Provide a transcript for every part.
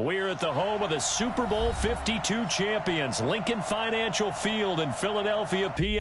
We're at the home of the Super Bowl 52 champions, Lincoln Financial Field in Philadelphia, PA.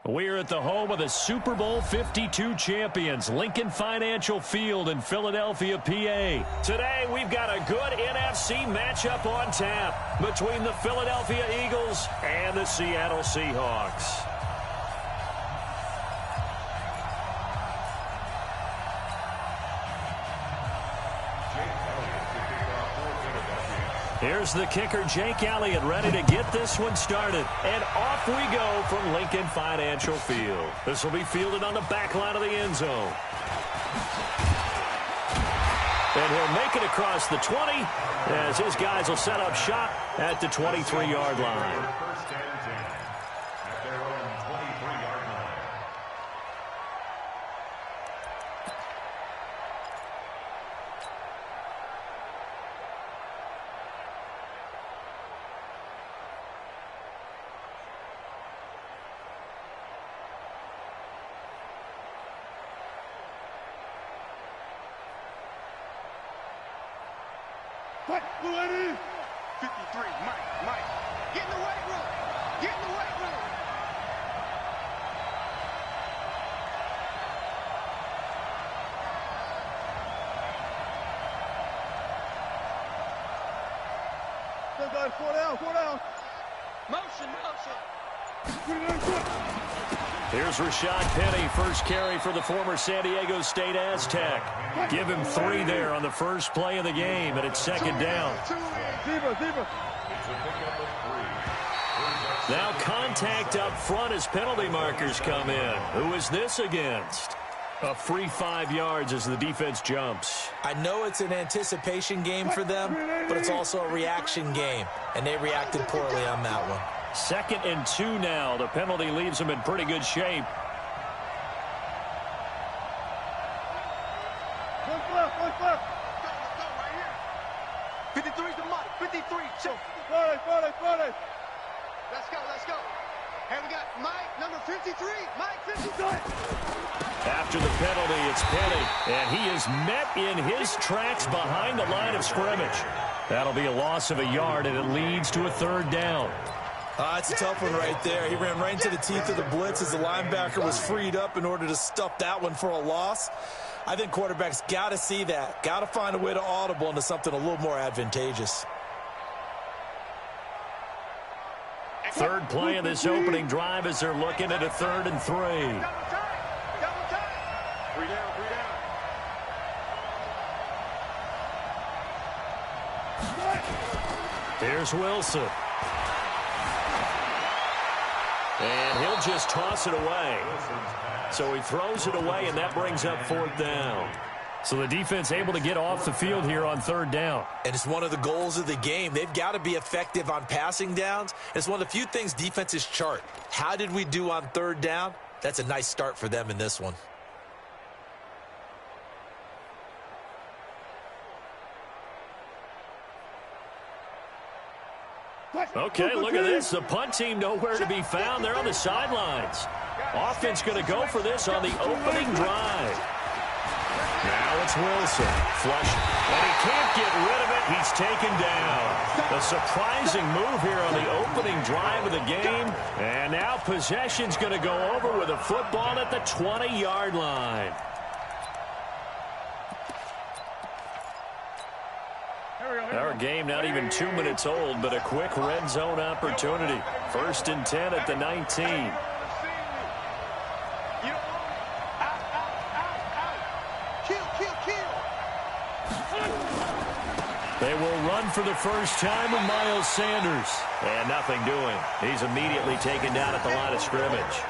We're at the home of the Super Bowl 52 champions, Lincoln Financial Field in Philadelphia, PA. Today, we've got a good NFC matchup on tap between the Philadelphia Eagles and the Seattle Seahawks. Here's the kicker, Jake Elliott, ready to get this one started. And off we go from Lincoln Financial Field. This will be fielded on the back line of the end zone. And he'll make it across the 20 as his guys will set up shop at the 23-yard line. What? 53, Mike. Get in the weight room. Get in the weight room. Go, guys, 4 down. Motion. Here's Rashad Penny, first carry for the former San Diego State Aztec. Give him 3 there on the first play of the game, and it's second down. Now contact up front as penalty markers come in. Who is this against? A free 5 yards as the defense jumps. I know it's an anticipation game for them, but it's also a reaction game, and they reacted poorly on that one. 2nd and 2 now. The penalty leaves them in pretty good shape. One left. Let's go right here. 53 to Mike. 53. Check. 40. Let's go. And we got Mike, number 53. Mike, 53. After the penalty, it's Penny, and he is met in his tracks behind the line of scrimmage. That'll be a loss of a yard, and it leads to a 3rd down. It's a tough one right there. He ran right into the teeth of the blitz as the linebacker was freed up in order to stuff that one for a loss. I think quarterbacks got to see that. Got to find a way to audible into something a little more advantageous. 3rd play of this opening drive as they're looking at a 3rd and 3. Double time. 3 down. Here's Wilson. And he'll just toss it away. So he throws it away, and that brings up 4th down. So the defense able to get off the field here on third down. And it's one of the goals of the game. They've got to be effective on passing downs. It's one of the few things defenses chart. How did we do on third down? That's a nice start for them in this one. Okay, look at this. The punt team nowhere to be found. They're on the sidelines. Offense going to go for this on the opening drive. Now it's Wilson. Flush. And he can't get rid of it. He's taken down. A surprising move here on the opening drive of the game. And now possession's going to go over with a football at the 20-yard line. Our game not even 2 minutes old, but a quick red zone opportunity. 1st and 10 at the 19. They will run for the first time with Miles Sanders. And nothing doing. He's immediately taken down at the line of scrimmage.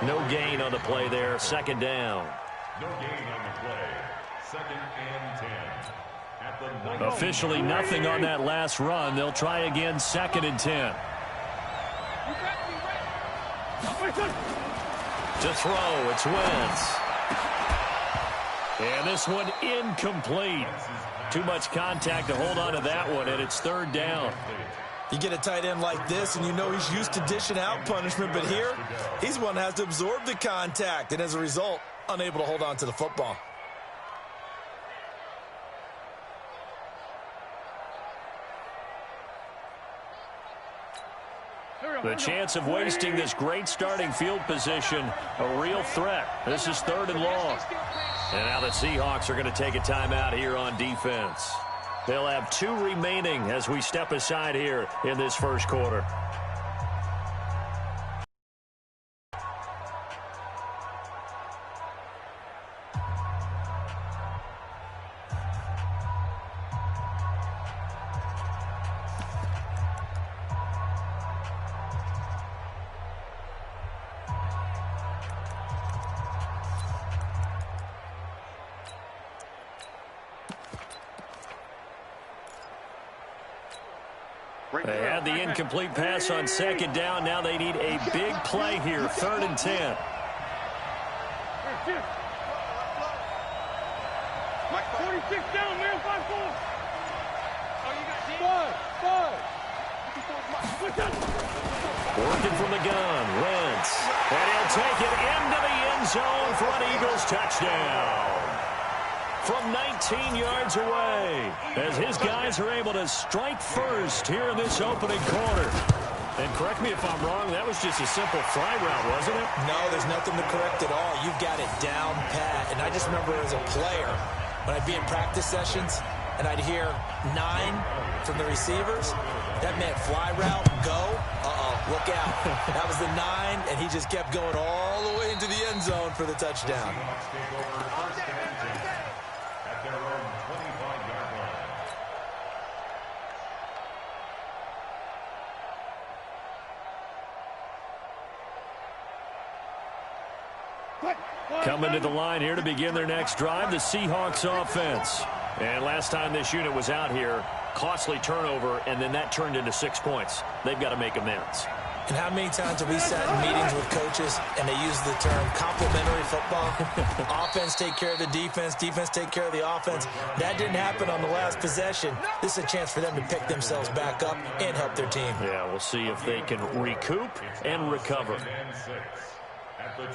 No gain on the play there. 2nd down. No gain on the play. 2nd and 10. Officially nothing on that last run. They'll try again 2nd and 10. To throw, it's Wentz. And this one incomplete. Too much contact to hold on to that one, and it's 3rd down. You get a tight end like this, and you know he's used to dishing out punishment, but here, he's the one that has to absorb the contact, and as a result, unable to hold on to the football. The chance of wasting this great starting field position, a real threat. This is 3rd and long. And now the Seahawks are going to take a timeout here on defense. They'll have 2 remaining as we step aside here in this first quarter. They had the incomplete pass on 2nd down. Now they need a big play here. 3rd and 10. Mike, 46 down, man. 5-4. Working from the gun. Wentz. And he'll take it into the end zone for an Eagles touchdown. From 19 yards away, as his guys are able to strike first here in this opening quarter. And correct me if I'm wrong, that was just a simple fly route, wasn't it? No, there's nothing to correct at all. You've got it down pat. And I just remember as a player, when I'd be in practice sessions, and I'd hear 9 from the receivers, that meant fly route, go, look out. That was the 9, and he just kept going all the way into the end zone for the touchdown. Coming to the line here to begin their next drive, the Seahawks offense. And last time this unit was out here, costly turnover, and then that turned into 6 points. They've got to make amends. And how many times have we sat in meetings with coaches and they use the term complementary football? Offense take care of the defense, defense take care of the offense. That didn't happen on the last possession. This is a chance for them to pick themselves back up and help their team. Yeah, we'll see if they can recoup and recover.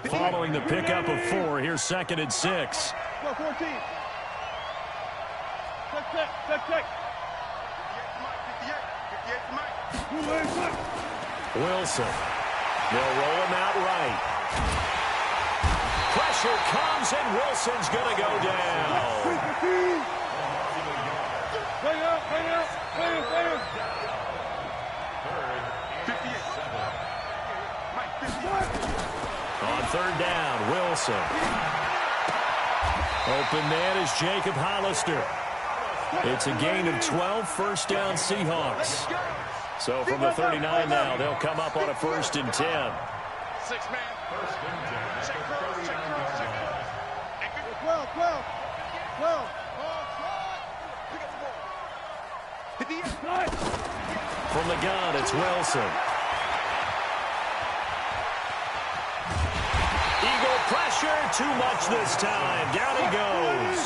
Following the pickup of 4, here's 2nd and 6. Go 14. Check. Wilson. They'll roll him out right. Pressure comes, and Wilson's going to go down. Bring out. On 3rd down, Wilson. Open man is Jacob Hollister. It's a gain of 12, 1st down Seahawks. So from the 39 now, they'll come up on a 1st and 10. 6 man. Check cross. 12. 12. Pick up the ball. Hit the end. From the gun, it's Wilson. Eagle pressure, too much this time. Down he goes.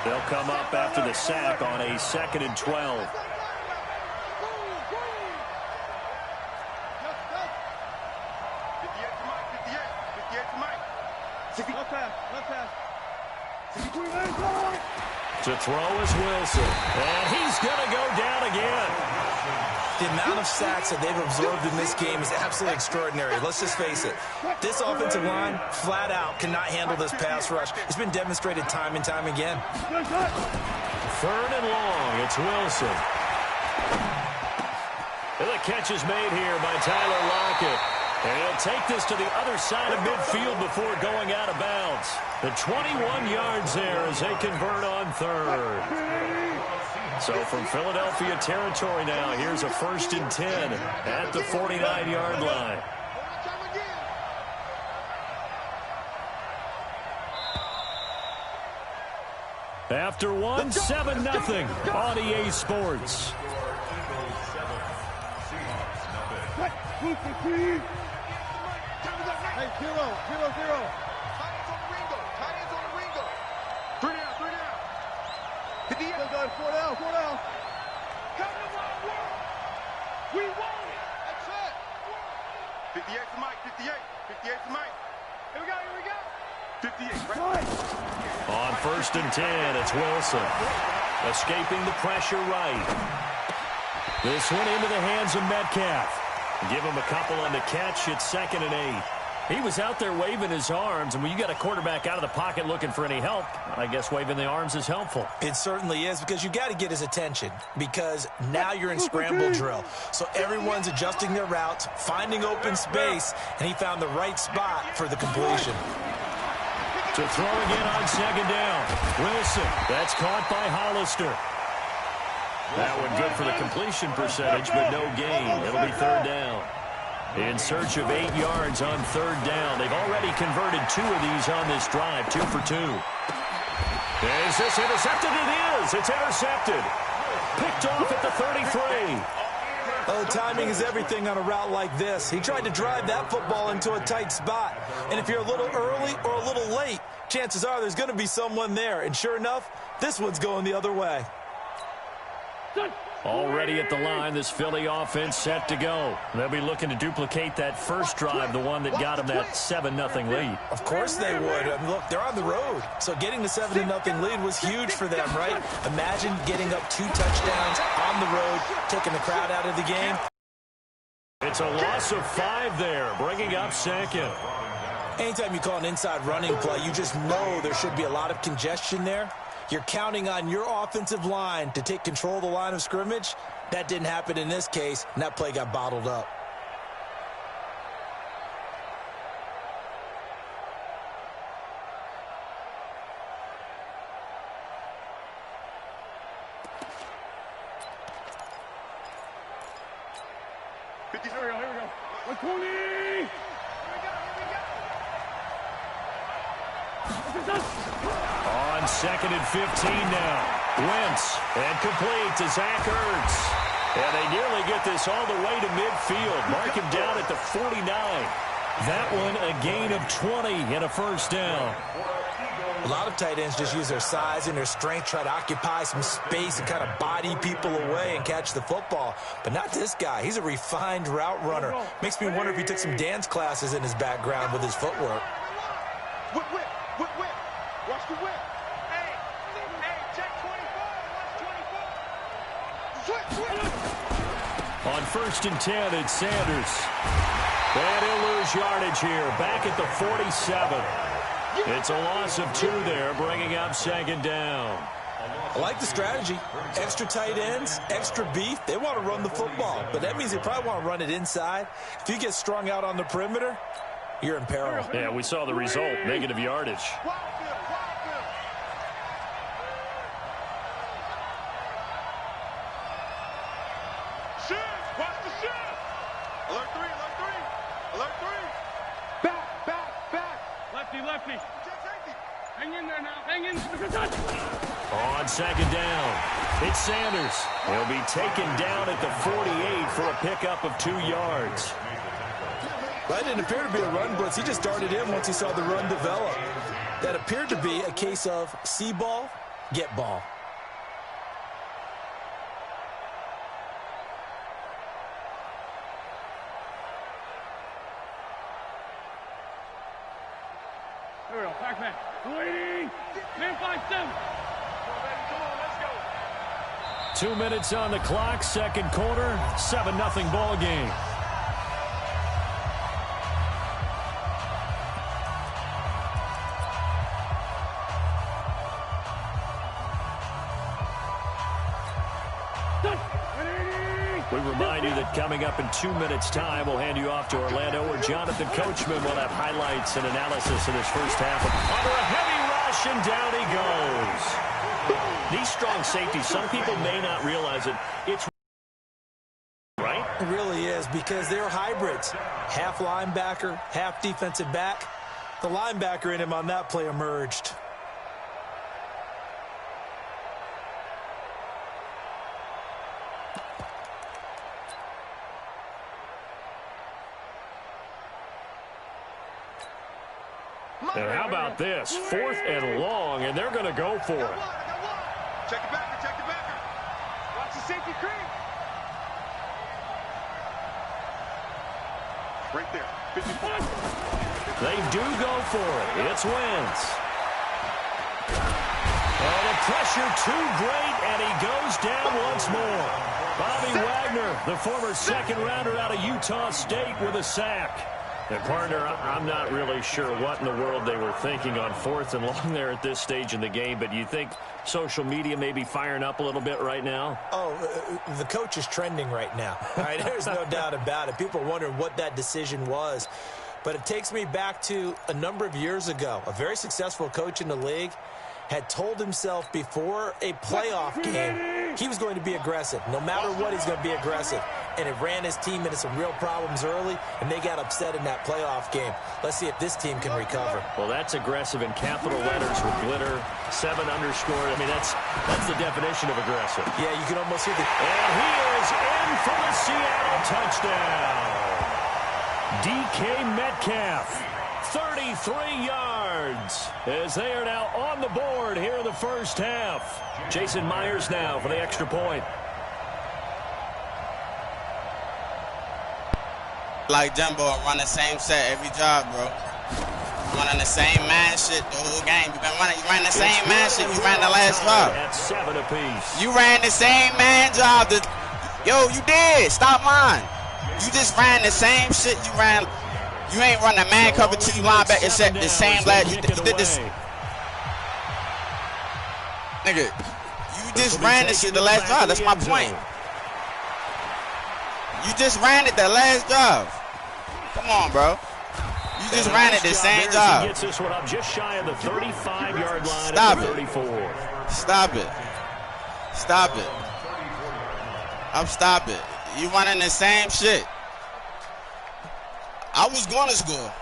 They'll come up after the sack on a 2nd and 12. To throw is Wilson. And he's going to go down again. The amount of sacks that they've absorbed in this game is absolutely extraordinary. Let's just face it. This offensive line, flat out, cannot handle this pass rush. It's been demonstrated time and time again. 3rd and long. It's Wilson. And the catch is made here by Tyler Lockett. And he'll take this to the other side of midfield before going out of bounds. The 21 yards there as they convert on 3rd. So from Philadelphia territory now, here's a 1st and 10 at the 49-yard line. After one, 7-0 on EA Sports. Hey, 0-0-0. Tight ends on the Ringo. 3 down. Hit the end. 4 down. Come to my world. We want it. That's it. 58 to Mike. 58 to Mike. Here we go. 58. Right. On 1st and 10, it's Wilson. Escaping the pressure right. This one into the hands of Metcalf. Give him a couple on the catch. It's 2nd and 8. He was out there waving his arms, and when you got a quarterback out of the pocket looking for any help, I guess waving the arms is helpful. It certainly is, because you got to get his attention, because now you're in scramble drill. So everyone's adjusting their routes, finding open space, and he found the right spot for the completion. To throw again on 2nd down. Wilson, that's caught by Hollister. That one good for the completion percentage, but no gain. It'll be 3rd down. In search of 8 yards on 3rd down. They've already converted 2 of these on this drive, 2 for 2. Is this intercepted? It is. It's intercepted. Picked off at the 33. Oh, timing is everything on a route like this. He tried to drive that football into a tight spot. And if you're a little early or a little late, chances are there's going to be someone there. And sure enough, this one's going the other way. Already at the line, this Philly offense set to go. They'll be looking to duplicate that first drive, the one that got them that 7-0 lead. Of course they would. I mean, look, they're on the road. So getting the 7-0 lead was huge for them, right? Imagine getting up 2 touchdowns on the road, taking the crowd out of the game. It's a loss of 5 there, bringing up 2nd. Anytime you call an inside running play, you just know there should be a lot of congestion there. You're counting on your offensive line to take control of the line of scrimmage. That didn't happen in this case, and that play got bottled up. Here we go. 120. On 2nd and 15 now. Wentz and complete to Zach Ertz. And they nearly get this all the way to midfield. Mark him down at the 49. That one a gain of 20 and a 1st down. A lot of tight ends just use their size and their strength, try to occupy some space and kind of body people away and catch the football. But not this guy. He's a refined route runner. Makes me wonder if he took some dance classes in his background with his footwork. Whip. Watch the whip. Hey, check 24. Watch 24. On 1st and 10, it's Sanders. And he'll lose yardage here. Back at the 47. It's a loss of 2 there, bringing up 2nd down. I like the strategy. Extra tight ends, extra beef. They want to run the football, but that means they probably want to run it inside. If you get strung out on the perimeter, you're in peril. Yeah, we saw the result, negative yardage. Shift! Watch the shift! Alert 3. Back. Lefty. Check safety. Hang in there now. Hang in. On second down, it's Sanders. He'll be taken down at the 48 for a pickup of 2 yards. That didn't appear to be a run blitz. He just darted in once he saw the run develop. That appeared to be a case of see ball, get ball. Here we go. Back man. 280. 10-5-7. Come on, let's go. 2 minutes on the clock, second quarter, 7-0 ball game. We remind you that coming up in 2 minutes' time, we'll hand you off to Orlando, where Jonathan Coachman will have highlights and analysis in his first half. Under a heavy rush, and down he goes. These strong safeties, some people may not realize it. It's right. It really is, because they're hybrids. Half linebacker, half defensive back. The linebacker in him on that play emerged. And how about this? 4th and long, and they're going to go for it. Check the backer, check the backer. Watch the safety creep. Right there. 54. They do go for it. It's Wentz. Oh, the pressure too great, and he goes down once more. Bobby Wagner, the former second-rounder out of Utah State, with a sack. And, partner, I'm not really sure what in the world they were thinking on 4th and long there at this stage in the game, but you think social media may be firing up a little bit right now? Oh, the coach is trending right now. All right, there's no doubt about it. People are wondering what that decision was. But it takes me back to a number of years ago. A very successful coach in the league had told himself before a playoff game he was going to be aggressive. No matter what, he's going to be aggressive. And it ran his team into some real problems early, and they got upset in that playoff game. Let's see if this team can recover. Well, that's aggressive in capital letters with glitter, 7 underscore. I mean, that's the definition of aggressive. Yeah, you can almost hear the... And he is in for the Seattle touchdown. DK Metcalf, 33 yards, as they are now on the board here in the first half. Jason Myers now for the extra point. Like Jumbo, run the same set every job, bro. Running the same man shit the whole game. You ran the same man shit. You ran the last job. At 7 apiece. You ran the same man job. Yo, you did. Stop lying. You just ran the same shit you ran. You ain't run the man cover 2 linebacker set the same last. You did this. Nigga, you just ran this shit the last job. That's my point. You just ran it the last job. Come on, bro. You just ran it the same job. He gets this one up just shy of the 35-yard line. Stop at the it. 34. Stop it. Stop it. Stop it. You running the same shit. I was going to score.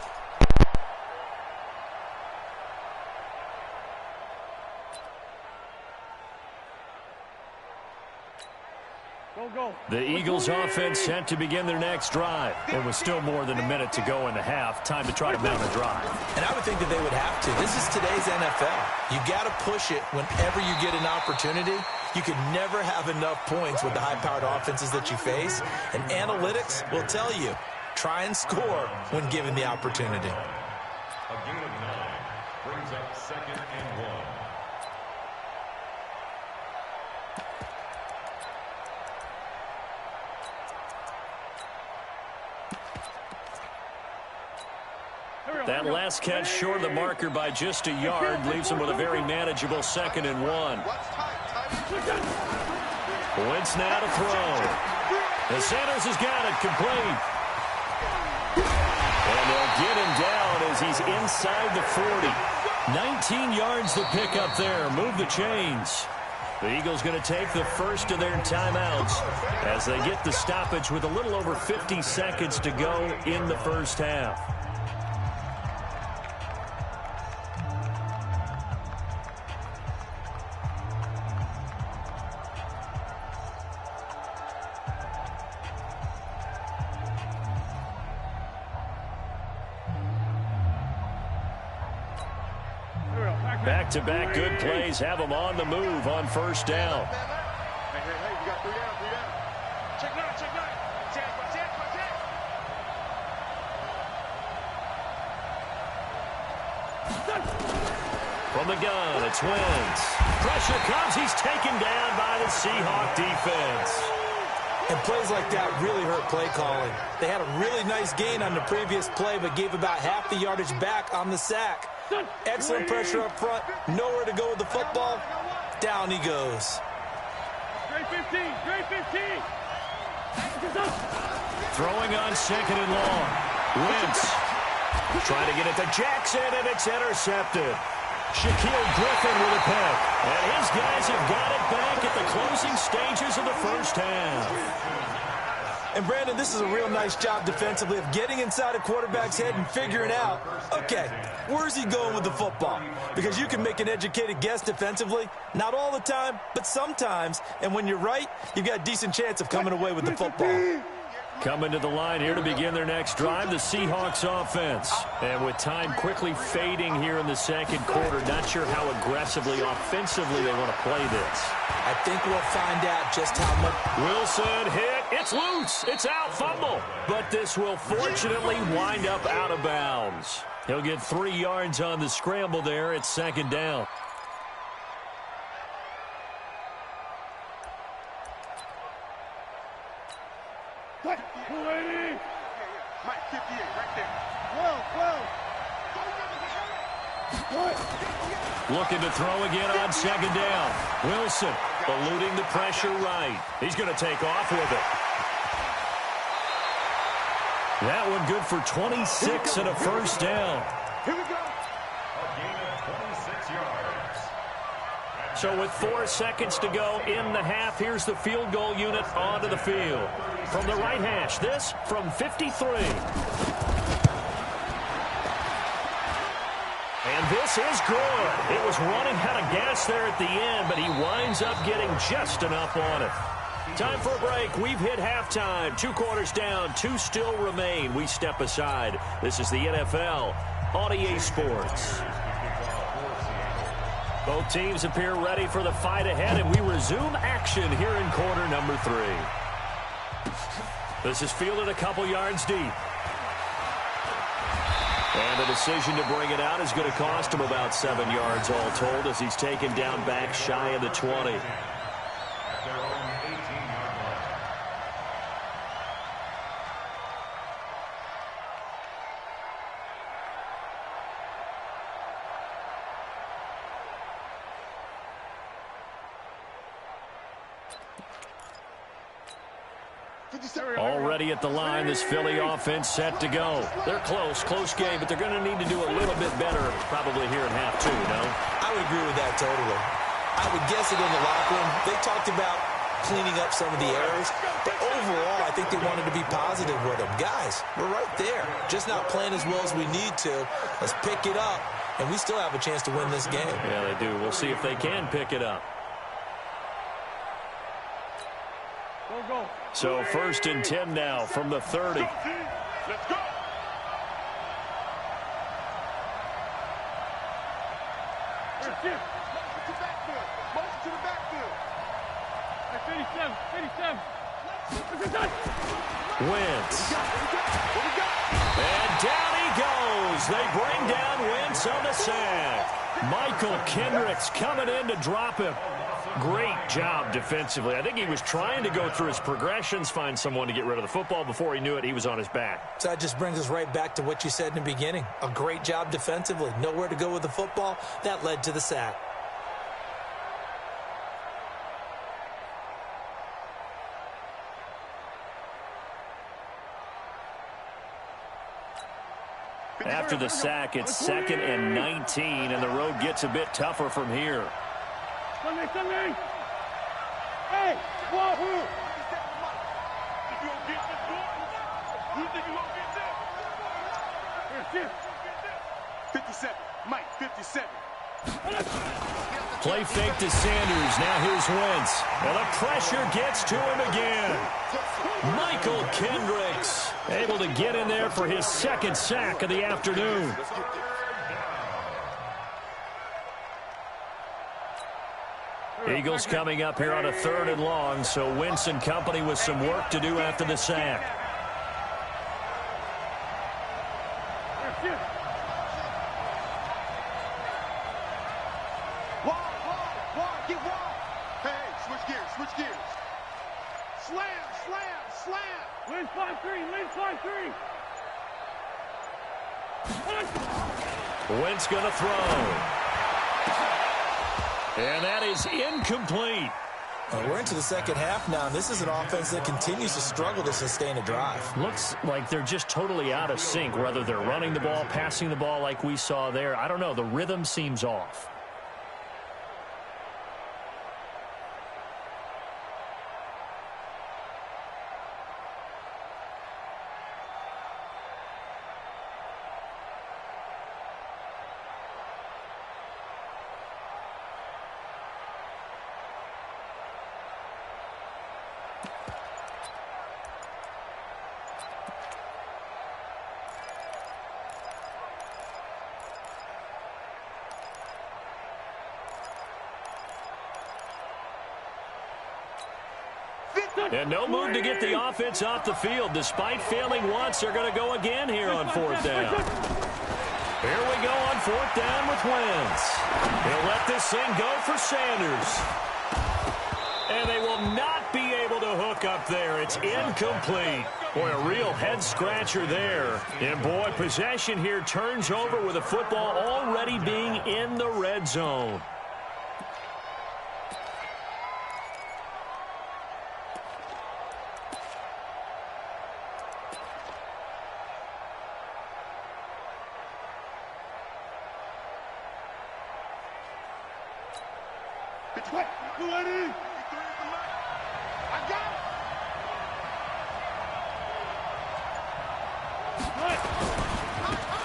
The Eagles offense set to begin their next drive. It was still more than a minute to go in the half. Time to try to mount a drive. And I would think that they would have to. This is today's NFL. You got to push it whenever you get an opportunity. You can never have enough points with the high-powered offenses that you face. And analytics will tell you, try and score when given the opportunity. A gain of 9 brings up 2nd and 1. That last catch short of the marker by just a yard leaves him with a very manageable 2nd and 1. Wentz now to throw. And Sanders has got it complete. And they'll get him down as he's inside the 40. 19 yards to pick up there. Move the chains. The Eagles going to take the first of their timeouts as they get the stoppage with a little over 50 seconds to go in the first half. Back-to-back good plays have them on the move on first down. Hey, you got 3 down, 3 down. Check 9, check 9. Check. From the gun, it's Wentz. Pressure comes. He's taken down by the Seahawk defense. And plays like that really hurt play calling. They had a really nice gain on the previous play, but gave about half the yardage back on the sack. Excellent pressure up front. Nowhere to go with the football. Down he goes. Great 15. Throwing on 2nd and long. Wentz trying to get it to Jackson, and it's intercepted. Shaquille Griffin with a pick. And his guys have got it back at the closing stages of the first half. And, Brandon, this is a real nice job defensively of getting inside a quarterback's head and figuring out, okay, where's he going with the football? Because you can make an educated guess defensively. Not all the time, but sometimes. And when you're right, you've got a decent chance of coming away with the football. Coming to the line here to begin their next drive, the Seahawks offense. And with time quickly fading here in the second quarter, not sure how aggressively, offensively they want to play this. I think we'll find out just how much. Wilson hit. It's loose. It's out. Fumble. But this will fortunately wind up out of bounds. He'll get 3 yards on the scramble there. It's 2nd down. Mike, 58, right there. 12. Looking to throw again on 2nd down. Wilson eluding the pressure right. He's going to take off with it. That one good for 26 and a first down. Here we go. A gain of 26 yards. So with 4 seconds to go in the half, here's the field goal unit onto the field. From the right hash, this from 53. And this is good. It was running out of gas there at the end, but he winds up getting just enough on it. Time for a break. We've hit halftime. 2 quarters down, 2 still remain. We step aside. This is the NFL on EA Sports. Both teams appear ready for the fight ahead, and we resume action here in quarter number 3. This is fielded a couple yards deep. And the decision to bring it out is going to cost him about 7 yards all told as he's taken down back shy of the 20. Already at the line, this Philly offense set to go. They're close game, but they're going to need to do a little bit better probably here in half 2, no? I would agree with that totally. I would guess it in the locker room. They talked about cleaning up some of the errors, but overall, I think they wanted to be positive with them. Guys, we're right there. Just not playing as well as we need to. Let's pick it up, and we still have a chance to win this game. Yeah, they do. We'll see if they can pick it up. So 1st and 10 now from the 30. Let's go. Motion to the backfield. 57. Wentz. And down he goes. They bring down Wentz on the sack. Michael Kendricks coming in to drop him. Great job defensively. I think he was trying to go through his progressions, find someone to get rid of the football. Before he knew it, he was on his back. So that just brings us right back to what you said in the beginning. A great job defensively. Nowhere to go with the football. That led to the sack. After the sack, it's 2nd and 19, and the road gets a bit tougher from here. Sunday. Hey, wahoo! You gonna get this one? You think you gonna get this? 57. Mike, 57. Play fake to Sanders. Now here's Wentz. And the pressure gets to him again. Michael Kendricks able to get in there for his 2nd sack of the afternoon. Eagles coming up here on a 3rd and long, so Wentz and company with some work to do after the sack. Wide, get wide. Hey, switch gears. Slam. Wins 5-3. Wentz going to throw. And that is incomplete. We're into the second half now, and this is an offense that continues to struggle to sustain a drive. Looks like they're just totally out of sync, whether they're running the ball, passing the ball like we saw there. I don't know. The rhythm seems off. And no move to get the offense off the field. Despite failing once, they're going to go again here on 4th down. Here we go on 4th down with Wentz. He'll let this thing go for Sanders. And they will not be able to hook up there. It's incomplete. Boy, a real head-scratcher there. And, boy, possession here turns over with the football already being in the red zone.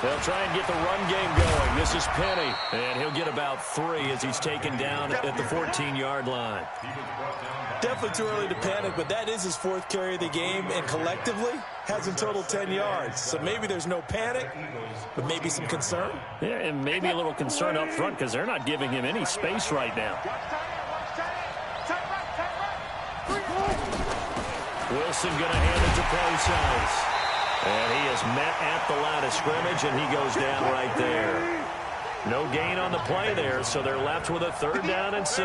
They'll try and get the run game going. This is Penny, and he'll get about 3 as he's taken down at the 14-yard line. Definitely too early to panic, but that is his 4th carry of the game, and collectively has in total 10 yards. So maybe there's no panic, but maybe some concern. Yeah, and maybe a little concern up front because they're not giving him any space right now. Wilson going to hand it to Procise. And he is met at the line of scrimmage, and he goes down right there. No gain on the play there, so they're left with a 3rd down and 6.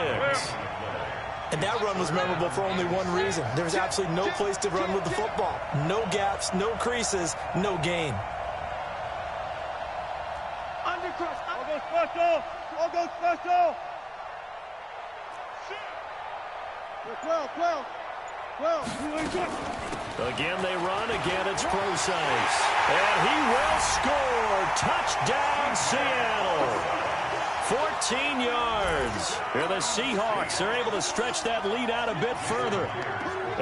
And that run was memorable for only one reason. There's absolutely no place to run with the football. No gaps, no creases, no gain. Undercross. I'll go special. 12. Again, they run. Again, it's Procise. And he will score. Touchdown, Seattle. 14 yards. And the Seahawks, they're able to stretch that lead out a bit further.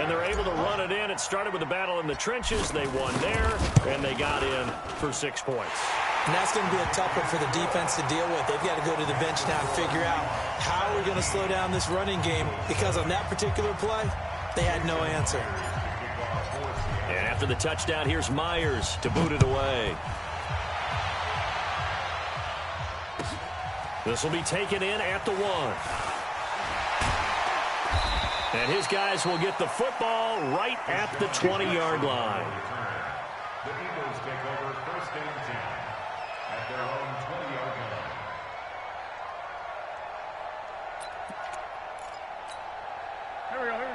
And they're able to run it in. It started with a battle in the trenches. They won there, and they got in for 6 points. And that's going to be a tough one for the defense to deal with. They've got to go to the bench now and figure out how we're going to slow down this running game, because on that particular play, they had no answer. And after the touchdown, here's Myers to boot it away. This will be taken in at the 1. And his guys will get the football right at the 20-yard line. The Eagles take over 1st and 10 at their own 20-yard line.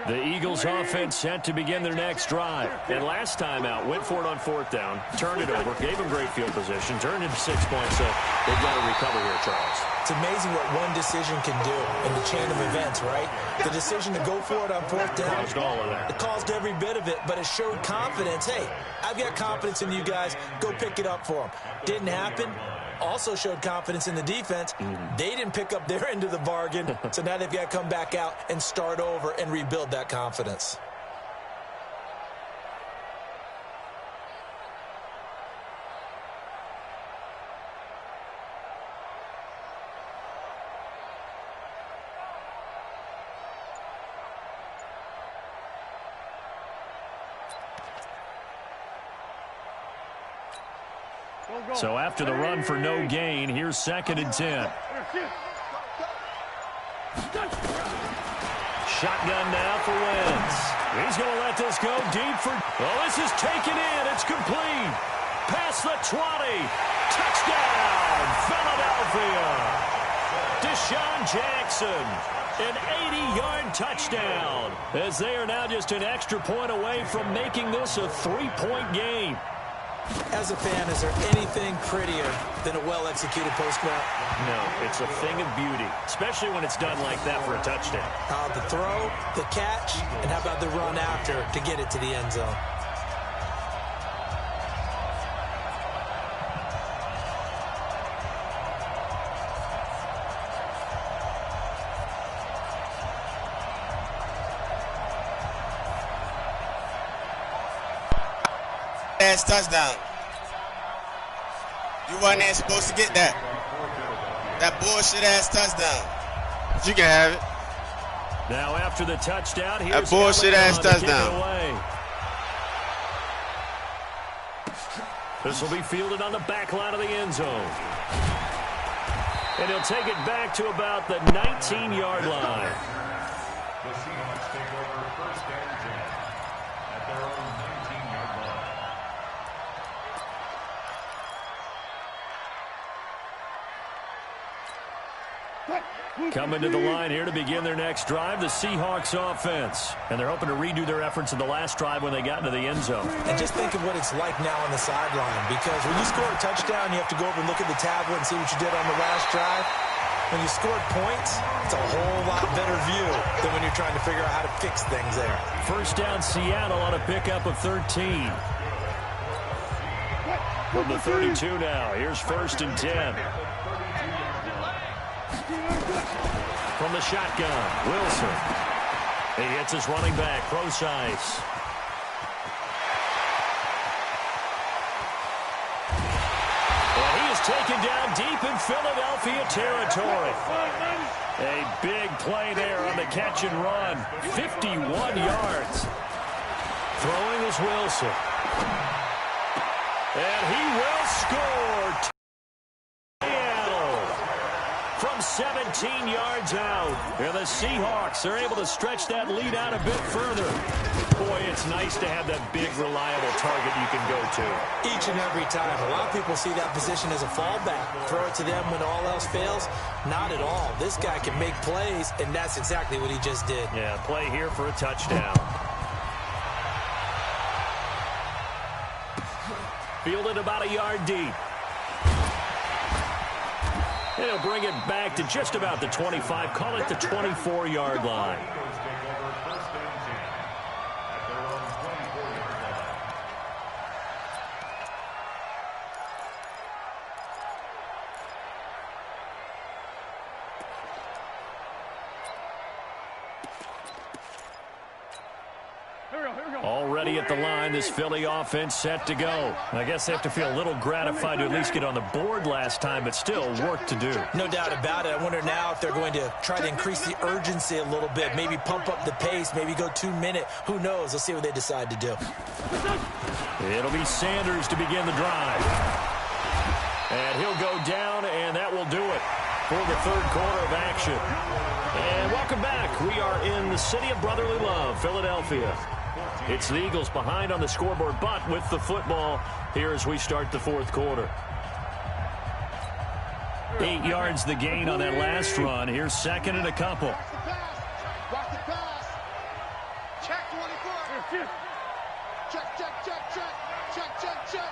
The Eagles offense set to begin their next drive. And last time out, went for it on 4th down, turned it over, gave them great field position, turned into 6 points. So they've got to recover here, Charles. It's amazing what one decision can do in the chain of events, right? The decision to go for it on 4th down. Caused all of that. It caused every bit of it, but it showed confidence. Hey, I've got confidence in you guys. Go pick it up for them. Didn't happen. Also showed confidence in the defense. They didn't pick up their end of the bargain, so now they've got to come back out and start over and rebuild that confidence. So after the run for no gain, here's 2nd and 10. Shotgun now for Wentz. He's going to let this go deep for... Oh, this is taken in. It's complete. Past the 20. Touchdown, Philadelphia. Deshaun Jackson, an 80-yard touchdown, as they are now just an extra point away from making this a 3-point game. As a fan, is there anything prettier than a well-executed post route? No, it's a thing of beauty, especially when it's done like that for a touchdown. The throw, the catch, and how about the run after to get it to the end zone? Ass touchdown. You wasn't even supposed to get that. That bullshit ass touchdown. But you can have it. Now after the touchdown, here's that bullshit ass touchdown. This will be fielded on the back line of the end zone. And he'll take it back to about the 19-yard line. The Seahawks take over first and 10 at their own 19-yard line. Coming to the line here to begin their next drive, the Seahawks offense. And they're hoping to redo their efforts in the last drive when they got into the end zone. And just think of what it's like now on the sideline, because when you score a touchdown, you have to go over and look at the tablet and see what you did on the last drive. When you scored points, it's a whole lot better view than when you're trying to figure out how to fix things there. First down, Seattle on a pickup of 13. From the 32 now, here's first and 10. From the shotgun, Wilson. He hits his running back, Procise. Well, he is taken down deep in Philadelphia territory. A big play there on the catch and run. 51 yards. Throwing is Wilson. And he will score. From 17 yards out. And the Seahawks are able to stretch that lead out a bit further. Boy, it's nice to have that big, reliable target you can go to. Each and every time. A lot of people see that position as a fallback. Throw it to them when all else fails. Not at all. This guy can make plays, and that's exactly what he just did. Yeah, play here for a touchdown. Fielded about a yard deep. And he'll bring it back to just about the 25. Call it the 24-yard line. Already at the line, this Philly offense set to go. I guess they have to feel a little gratified to at least get on the board last time, but still work to do. No doubt about it. I wonder now if they're going to try to increase the urgency a little bit, maybe pump up the pace, maybe go 2-minute. Who knows? Let's see what they decide to do. It'll be Sanders to begin the drive. And he'll go down, and that will do it for the third quarter of action. And welcome back. We are in the city of brotherly love, Philadelphia. It's the Eagles behind on the scoreboard, but with the football here as we start the fourth quarter. 8 yards the gain on that last run. Here's second and a couple. Watch the pass. Check 24. Check, check, check, check. Check, check, check.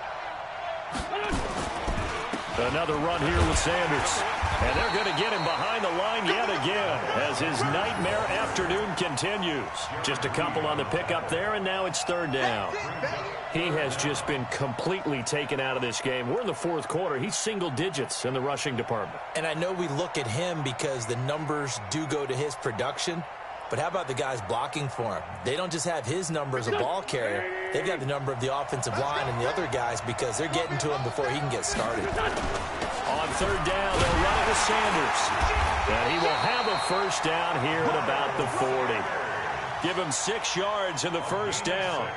Another run here with Sanders. And they're going to get him behind the line yet again as his nightmare afternoon continues. Just a couple on the pickup there, and now it's third down. He has just been completely taken out of this game. We're in the fourth quarter. He's single digits in the rushing department. And I know we look at him because the numbers do go to his production. But how about the guys blocking for him? They don't just have his number as a ball carrier. They've got the number of the offensive line and the other guys because they're getting to him before he can get started. On third down, they'll run it with Sanders. And he will have a first down here at about the 40. Give him 6 yards in the first down.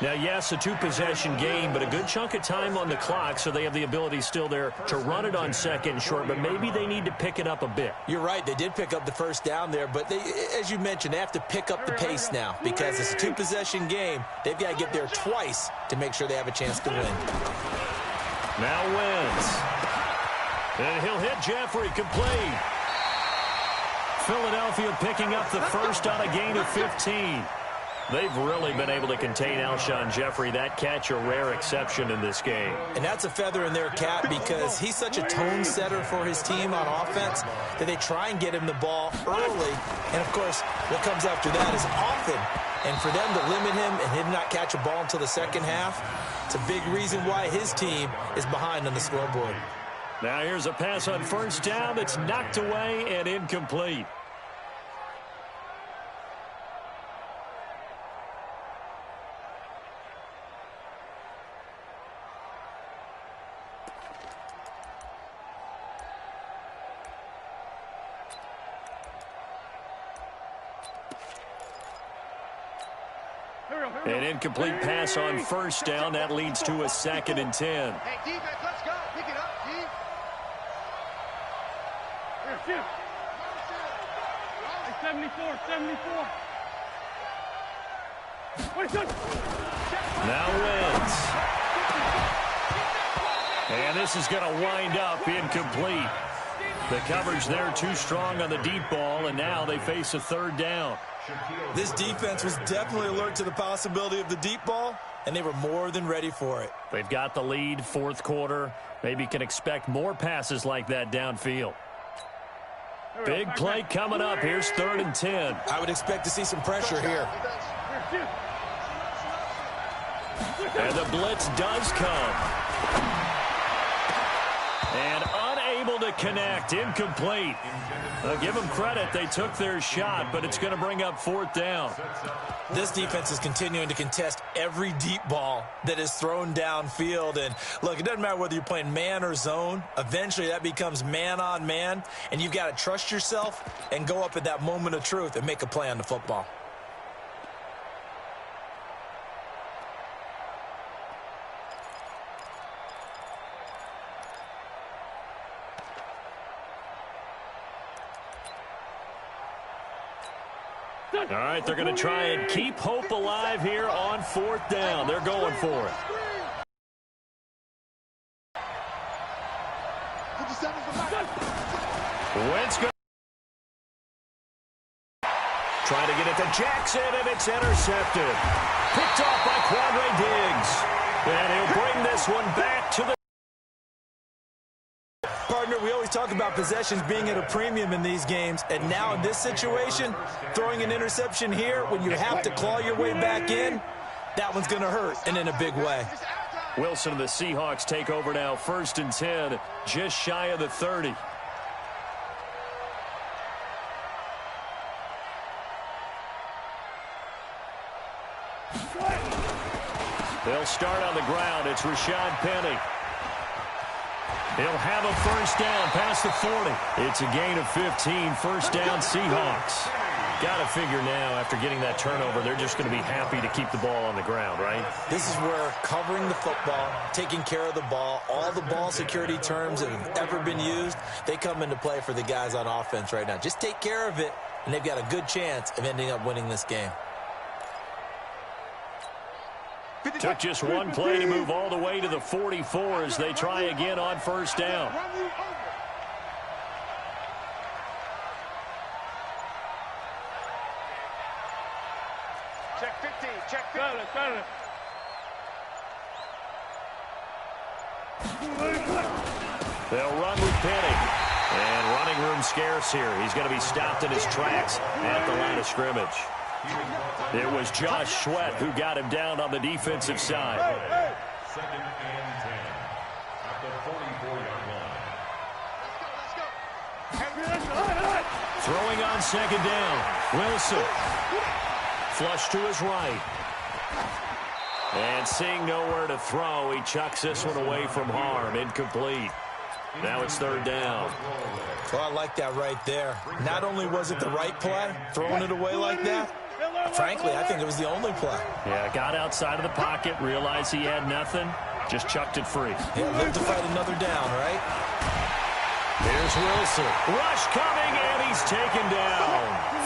Now, yes, a two-possession game, but a good chunk of time on the clock, so they have the ability still there to run it on second and short, but maybe they need to pick it up a bit. You're right. They did pick up the first down there, but they, as you mentioned, they have to pick up the pace now because it's a two-possession game. They've got to get there twice to make sure they have a chance to win. Now wins. And he'll hit Jeffrey, complete. Philadelphia picking up the first on a gain of 15. They've really been able to contain Alshon Jeffrey. That catch a rare exception in this game. And that's a feather in their cap because he's such a tone setter for his team on offense that they try and get him the ball early. And, of course, what comes after that is often. And for them to limit him and him not catch a ball until the second half, it's a big reason why his team is behind on the scoreboard. Now here's a pass on first down that's knocked away and incomplete. An incomplete pass on first down. That leads to a 2nd and 10. Hey, defense, let's go. Pick it up, Steve. Here, shift. Hey, 74, 74. Now wins. And this is going to wind up incomplete. The coverage there too strong on the deep ball, and now they face a 3rd down. This defense was definitely alert to the possibility of the deep ball, and they were more than ready for it. They've got the lead, 4th quarter. Maybe can expect more passes like that downfield. Big play coming up. Here's 3rd and 10. I would expect to see some pressure here. And the blitz does come. And unable to connect. Incomplete. Give them credit. They took their shot, but it's going to bring up 4th down. This defense is continuing to contest every deep ball that is thrown downfield. And, look, it doesn't matter whether you're playing man or zone. Eventually, that becomes man-on-man, and you've got to trust yourself and go up at that moment of truth and make a play on the football. All right, they're going to try and keep hope alive here on 4th down. They're going for it. Wentz trying to get it to Jackson, and it's intercepted. Picked off by Quandre Diggs. And he'll bring this one back to the... Partner, we always talk about possessions being at a premium in these games, and now in this situation, throwing an interception here when you have to claw your way back in, that one's going to hurt, and in a big way. Wilson and the Seahawks take over now, 1st and 10, just shy of the 30. They'll start on the ground. It's Rashad Penny. He'll have a 1st down past the 40. It's a gain of 15. 1st down, Seahawks. Got to figure now, after getting that turnover, they're just going to be happy to keep the ball on the ground, right? This is where covering the football, taking care of the ball, all the ball security terms that have ever been used, they come into play for the guys on offense right now. Just take care of it, and they've got a good chance of ending up winning this game. Took just one play to move all the way to the 44 as they try again on 1st down. Check 15, check 15. They'll run with Penny. And running room scarce here. He's going to be stopped in his tracks at the line of scrimmage. It was Josh Sweat who got him down on the defensive side. 2nd and 10 at the 44-yard line. Throwing on 2nd down. Wilson. Flush to his right. And seeing nowhere to throw, he chucks this one away from harm. Incomplete. Now it's 3rd down. Well, I like that right there. Not only was it the right play, throwing it away like that, Frankly, I think it was the only play. Yeah, got outside of the pocket, realized he had nothing, just chucked it free. Yeah, live to fight another down, right? Here's Wilson. Rush coming, and he's taken down.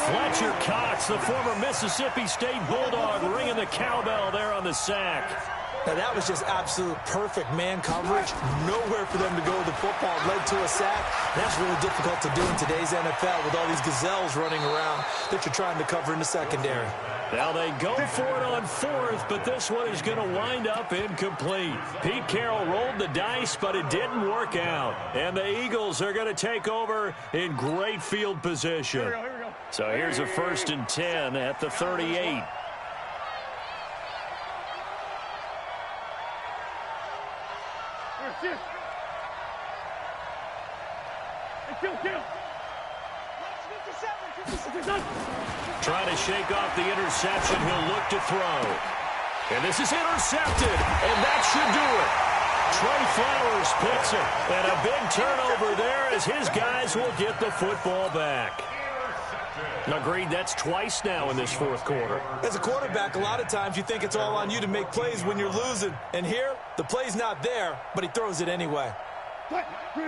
Fletcher Cox, the former Mississippi State Bulldog, ringing the cowbell there on the sack. Now, that was just absolute perfect man coverage. Nowhere for them to go with the football. Led to a sack. That's really difficult to do in today's NFL with all these gazelles running around that you're trying to cover in the secondary. Now they go for it on fourth, but this one is going to wind up incomplete. Pete Carroll rolled the dice, but it didn't work out. And the Eagles are going to take over in great field position. Here we go. So here's a 1st and 10 at the 38. Shift. Hey, kill. Trying to shake off the interception. He'll look to throw. And this is intercepted. And that should do it. Trey Flowers picks it. And a big turnover there as his guys will get the football back. Agreed, that's twice now in this fourth quarter. As a quarterback, a lot of times you think it's all on you to make plays when you're losing. And here, the play's not there, but he throws it anyway.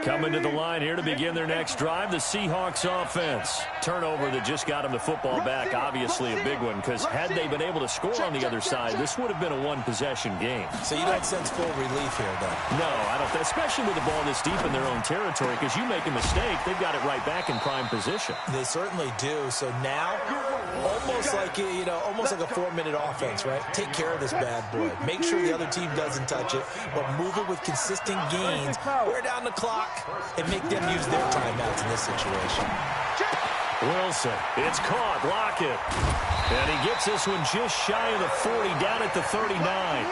Coming to the line here to begin their next drive, the Seahawks offense. Turnover that just got them the football back, obviously a big one, because had they been able to score on the other side, this would have been a one-possession game. So you don't sense full relief here, though? No, I don't, especially with the ball this deep in their own territory, because you make a mistake, they've got it right back in prime position. They certainly do. So now, almost like a 4-minute offense, right? Take care of this bad boy. Make sure the other team doesn't touch it, but move it with consistent gains. Wear down the clock and make them use their timeouts in this situation. Wilson, it's caught, Lockett. And he gets this one just shy of the 40, down at the 39.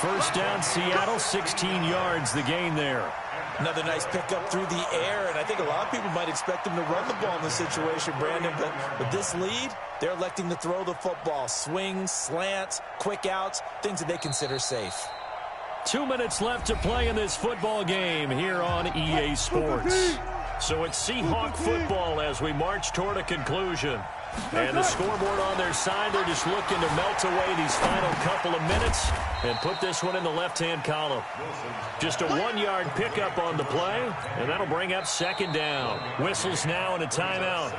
First down, Seattle, 16 yards, the gain there. Another nice pickup through the air, and I think a lot of people might expect them to run the ball in this situation, Brandon, but with this lead, they're electing to throw the football. Swings, slants, quick outs, things that they consider safe. 2 minutes left to play in this football game here on EA Sports. So it's Seahawk football as we march toward a conclusion. And the scoreboard on their side, they're just looking to melt away these final couple of minutes and put this one in the left-hand column. Just a 1-yard pickup on the play, and that'll bring up second down. Whistles now and a timeout.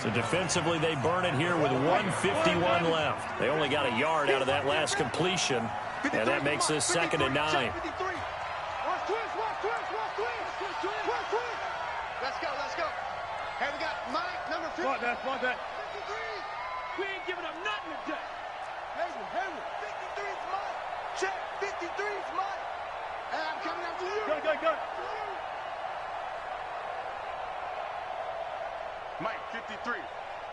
So defensively, they burn it here with 1:51 left. They only got a yard out of that last completion, and that makes this 2nd and 9. Let's go. Hey, we got Mike, number 50. Spot that. 53. We ain't giving up nothing today. Hayward. 53 is Mike. Check. 53 is Mike. Hey, I'm coming after you. Go. Mike, 53.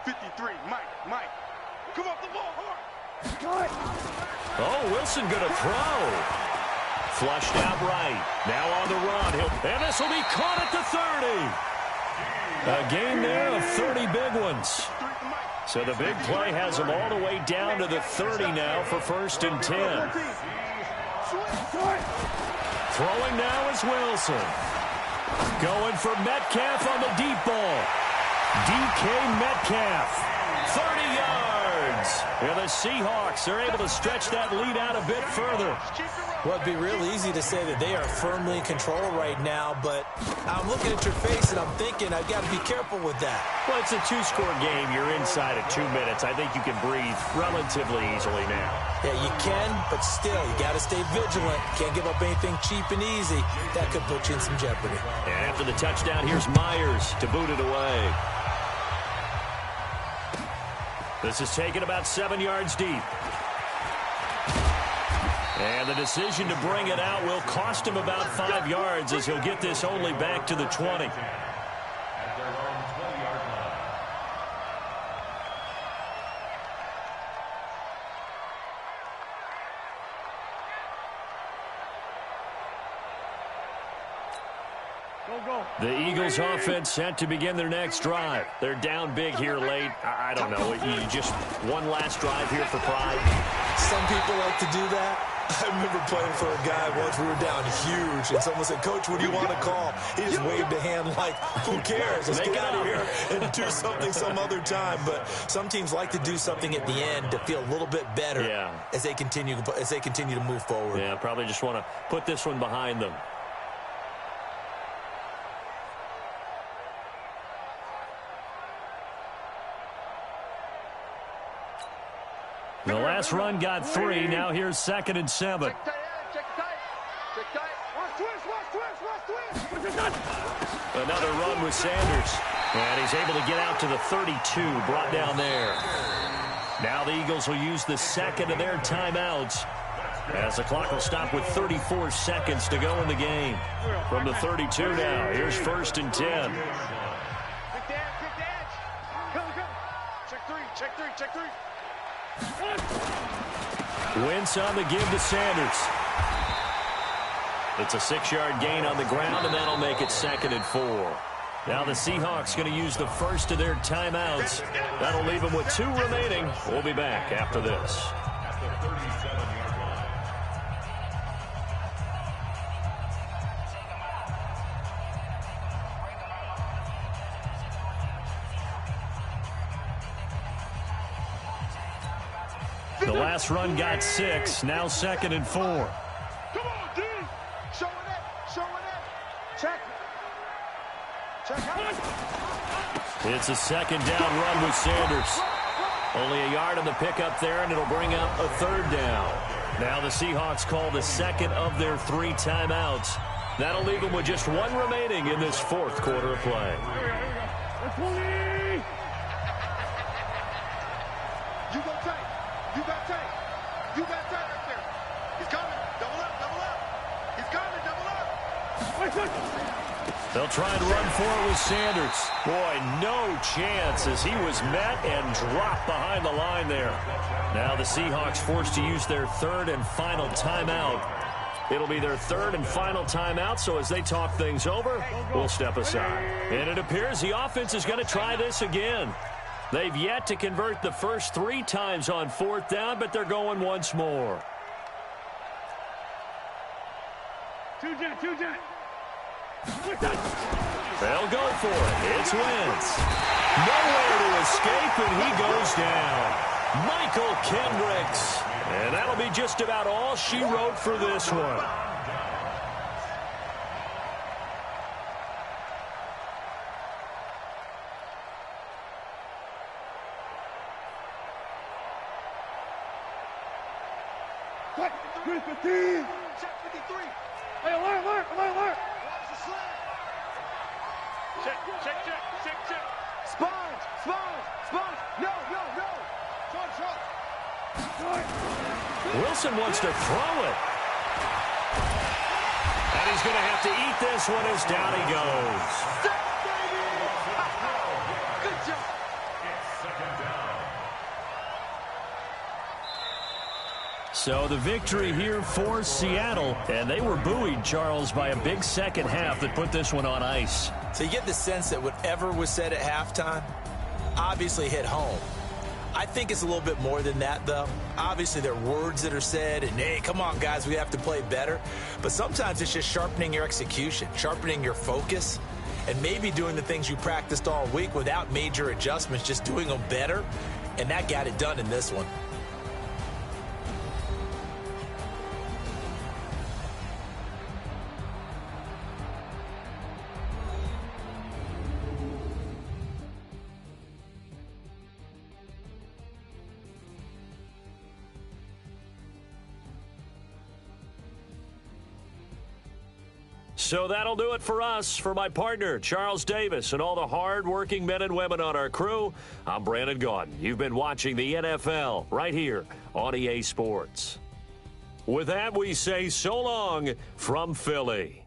53, Mike. Come off the ball hard. Oh, Wilson gonna throw. Flushed out right. Now on the run. And this will be caught at the 30. A game there of 30 big ones. So the big play has them all the way down to the 30 now for 1st and 10. Throwing now is Wilson. Going for Metcalf on the deep ball. DK Metcalf, 30 yards. And the Seahawks are able to stretch that lead out a bit further. Well, it'd be real easy to say that they are firmly in control right now, but I'm looking at your face and I'm thinking I've got to be careful with that. Well, it's a 2-score game. You're inside of 2 minutes. I think you can breathe relatively easily now. Yeah, you can, but still, you got to stay vigilant. Can't give up anything cheap and easy. That could put you in some jeopardy. And after the touchdown, here's Myers to boot it away. This is taken about 7 yards deep. And the decision to bring it out will cost him about 5 yards as he'll get this only back to the 20. The Eagles offense set to begin their next drive. They're down big here late. I don't know. You just one last drive here for pride. Some people like to do that. I remember playing for a guy once. We were down huge, and someone said, "Coach, what do you want to call?" He just waved a hand like, "Who cares? Let's get out of here and do something some other time." But some teams like to do something at the end to feel a little bit better as they continue to move forward. Yeah, probably just want to put this one behind them. The last run got 3. Now here's 2nd and 7. Check tight. Check tight. Watch twist. Another run with Sanders. And he's able to get out to the 32, brought down there. Now the Eagles will use the second of their timeouts, as the clock will stop with 34 seconds to go in the game. From the 32 now, here's 1st and 10. Quick dance. Go. Check three. Wentz on the give to Sanders. It's a 6-yard gain on the ground, and that'll make it 2nd and 4. Now the Seahawks going to use the first of their timeouts. That'll leave them with 2 remaining. We'll be back after this. The last run got 6. Now 2nd and 4. Come on, dude. Showing it. Check out. It's a 2nd down run with Sanders. Only a yard on the pickup there, and it'll bring up a 3rd down. Now the Seahawks call the second of their 3 timeouts. That'll leave them with just 1 remaining in this 4th quarter of play. You got tight right there. He's coming. Double up. He's coming. Double up. They'll try and run for it with Sanders. Boy, no chance as he was met and dropped behind the line there. Now the Seahawks forced to use their 3rd and final timeout. It'll be their 3rd and final timeout, so as they talk things over, we'll step aside. And it appears the offense is going to try this again. They've yet to convert the first 3 times on 4th down, but they're going once more. Two jet. They'll go for it. It's Wentz. Nowhere to escape, and he goes down. Michael Kendricks. And that'll be just about all she wrote for this one. Check 53. Hey, alert. Watch the slant. Check. Sponge. No. Short. Wilson wants to throw it. And he's going to have to eat this one as down he goes. Good job. So the victory here for Seattle. And they were buoyed, Charles, by a big second half that put this one on ice. So you get the sense that whatever was said at halftime obviously hit home. I think it's a little bit more than that, though. Obviously, there are words that are said, and, hey, come on, guys, we have to play better. But sometimes it's just sharpening your execution, sharpening your focus, and maybe doing the things you practiced all week without major adjustments, just doing them better. And that got it done in this one. So that'll do it for us. For my partner, Charles Davis, and all the hard-working men and women on our crew, I'm Brandon Gaudin. You've been watching the NFL right here on EA Sports. With that, we say so long from Philly.